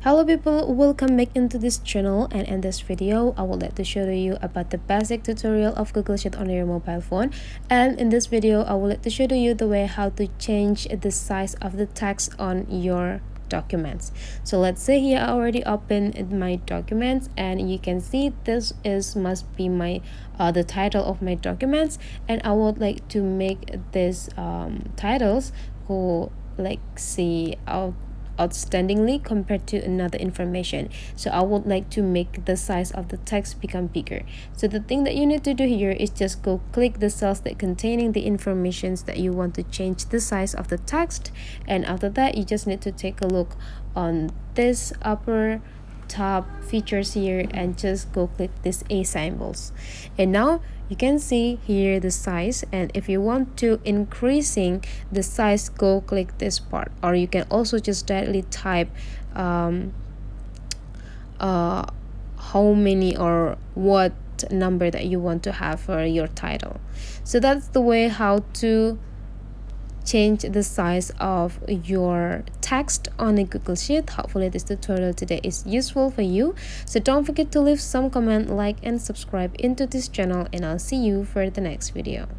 Hello people, welcome back into this channel, and in this video I would like to show you about the basic tutorial of Google Sheet on your mobile phone. And in this video I would like to show you the way how to change the size of the text on your documents. So let's say here I already opened my documents, and you can see this must be my the title of my documents, and I would like to make this titles go like see outstandingly compared to another information. So I would like to make the size of the text become bigger. So the thing that you need to do here is just go click the cells that containing the informations that you want to change the size of the text, and after that you just need to take a look on this upper top features here and just go click this A symbols, and now you can see here the size. And if you want to increasing the size, go click this part, or you can also just directly type how many or what number that you want to have for your title. So that's the way how to change the size of your text on a Google Sheet. Hopefully this tutorial today is useful for you. So don't forget to leave some comment, like and subscribe into this channel, and I'll see you for the next video.